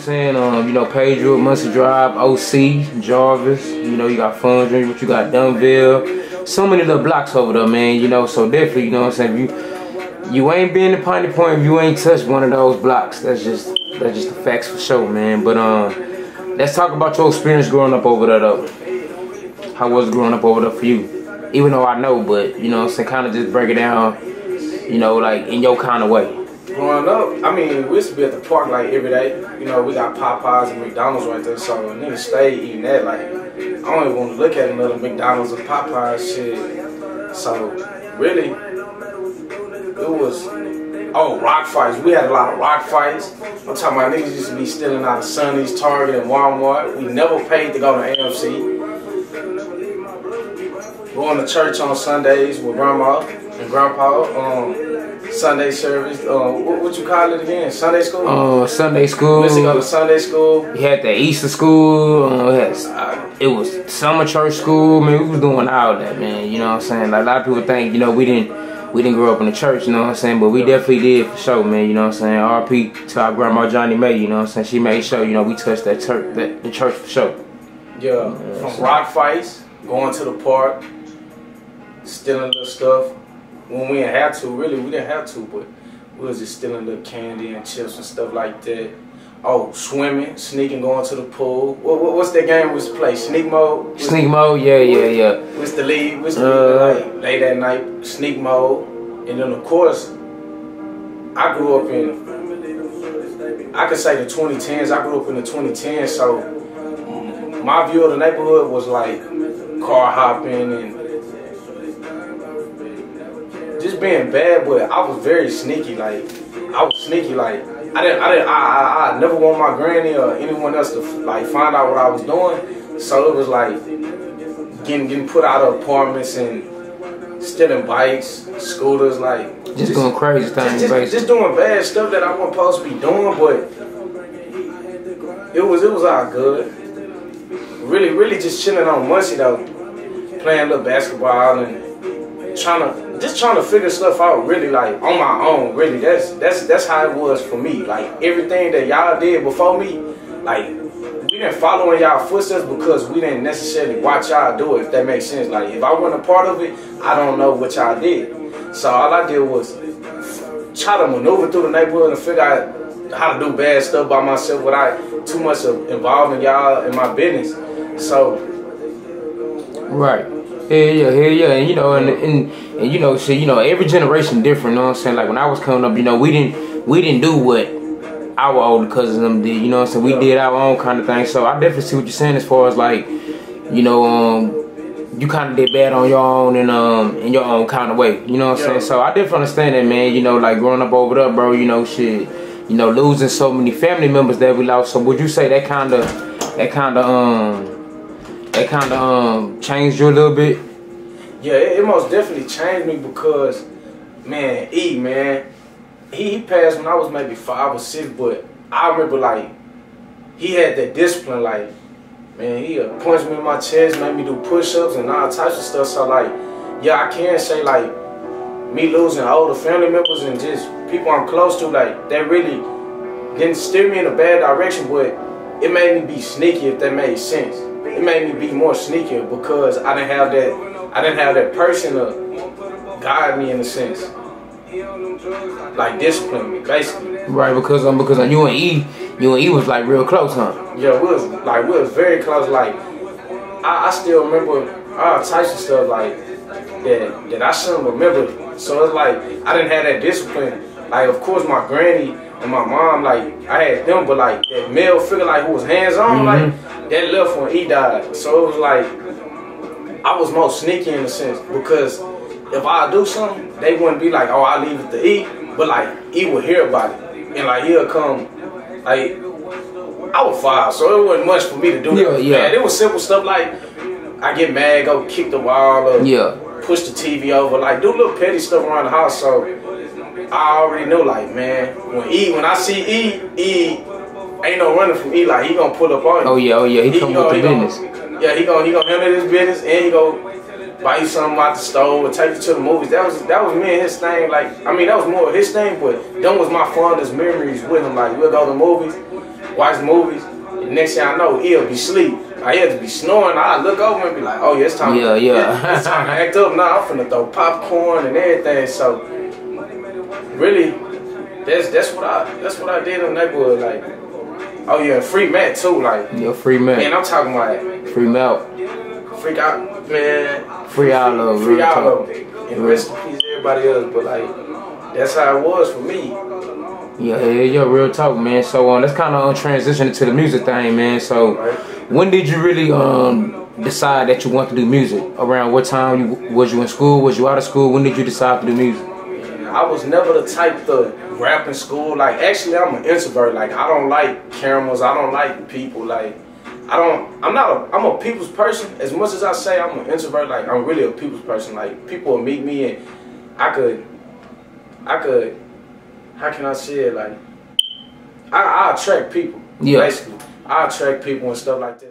I'm saying? You know, Pedro, Muncie Drive, OC, Jarvis, you know, you got Fundry, what you got, Dunville. So many little blocks over there, man, you know, so definitely, you know what I'm saying? You ain't been to Piney Point if you ain't touched one of those blocks. That's just the facts for sure, man. But let's talk about your experience growing up over there, though. How was it growing up over there for you? Even though I know, but, you know what I'm saying, kind of just break it down, you know, like, in your kind of way. Growing up, I mean, we used to be at the park like every day. You know, we got Popeyes and McDonald's right there, so niggas stay eating that. Like, I don't even want to look at another McDonald's or Popeyes shit. So, really, it was, rock fights. We had a lot of rock fights. I'm talking about niggas used to be stealing out of Sonny's, Target, and Walmart. We never paid to go to AMC. Going to church on Sundays with grandma and grandpa. Sunday service, what you call it again? Sunday school? Sunday school. We used to go to Sunday school. We had the Easter school. It was summer church school. Man, we was doing all that, man. You know what I'm saying? Like, a lot of people think, you know, we didn't grow up in the church, you know what I'm saying? But we definitely did for sure, man. You know what I'm saying? RP to our grandma Johnny Mae, you know what I'm saying? She made sure, you know, we touched the church for sure. Yeah, from rock fights, going to the park, stealing little stuff. When we didn't have to, really, we didn't have to, but we was just stealing little candy and chips and stuff like that. Oh, swimming, sneaking, going to the pool. What's that game we used to play? Sneak mode? Sneak mode, yeah. What's the lead? Like, late at night, sneak mode. And then, of course, I grew up in, I could say the 2010s. I grew up in the 2010s, so my view of the neighborhood was like car hopping and just being bad, but I was very sneaky. Like, I was sneaky. Like, I never want my granny or anyone else to like find out what I was doing. So it was like getting put out of apartments and stealing bikes, scooters, like just going crazy things, just doing bad stuff that I wasn't supposed to be doing. But it was all good. Really just chilling on Muncie though, playing a little basketball and trying to figure stuff out, really, like on my own. Really, that's how it was for me. Like, everything that y'all did before me, like, we didn't follow in y'all footsteps because we didn't necessarily watch y'all do it, if that makes sense. Like, if I wasn't a part of it, I don't know what y'all did. So all I did was try to maneuver through the neighborhood and figure out how to do bad stuff by myself without too much of involving y'all in my business. So, right. Yeah, and you know, and you know, shit, you know, every generation different, you know what I'm saying? Like, when I was coming up, you know, we didn't do what our older cousins and them did, you know what I'm saying? We did our own kind of thing. So I definitely see what you're saying as far as, like, you know, you kind of did bad on your own and in your own kind of way, you know what I'm saying? So I definitely understand that, man. You know, like, growing up over there, bro, you know, shit, you know, losing so many family members that we lost. So would you say that kind of changed you a little bit? Yeah, it most definitely changed me because, man, he passed when I was maybe 5 or 6, but I remember, like, he had that discipline. Like, man, he punched me in my chest, made me do push-ups and all types of stuff. So, like, yeah, I can say, like, me losing older family members and just people I'm close to, like, that really didn't steer me in a bad direction, but it made me be sneaky, if that made sense. It made me be more sneakier because I didn't have that person to guide me, in a sense, like discipline me, basically. Right, because you and E was like real close, huh? Yeah, we was very close. Like, I still remember all types of stuff like that I shouldn't remember. So it's like I didn't have that discipline. Like, of course, my granny and my mom, like, I had them, but like that male figure, like, who was hands on, like, that left when E died. So it was like I was more sneaky in a sense, because if I do something, they wouldn't be like, oh, I leave it to E, but like E would hear about it, and like he'll come. Like, I was 5, so it wasn't much for me to do. Man, it was simple stuff like I get mad, go kick the wall, or push the TV over, like do little petty stuff around the house. So I already knew, like, man, when I see E ain't no running from E. Like, he gonna pull up on you. Oh yeah, he come with the business. He gonna handle his business, and he go buy you something out the store or take you to the movies. That was me and his thing. Like, I mean, that was more his thing, but them was my fondest memories with him. Like, we'll go to the movies, watch movies. And next thing I know, he'll be asleep. I had to be snoring. I look over and be like, oh yeah, it's time. It's time to act up now. I'm finna throw popcorn and everything. So really, that's what I did in the neighborhood. Like, oh yeah, free Matt too. Like, yeah, free Matt. Man, I'm talking about free Matt. Freak out, man. Free all of them. Free all of them. And rest in peace, everybody else. But like, that's how it was for me. Yeah, real talk, man. So let's kind of transition to the music thing, man. So when did you really decide that you want to do music? Around what time? Was you in school? Was you out of school? When did you decide to do music? I was never the type to rap in school. Like, actually, I'm an introvert. Like, I don't like cameras. I don't like people. Like, I'm a people's person. As much as I say I'm an introvert, like, I'm really a people's person. Like, people will meet me and I could, how can I say it? Like, I attract people. Yeah. Basically, I attract people and stuff like that.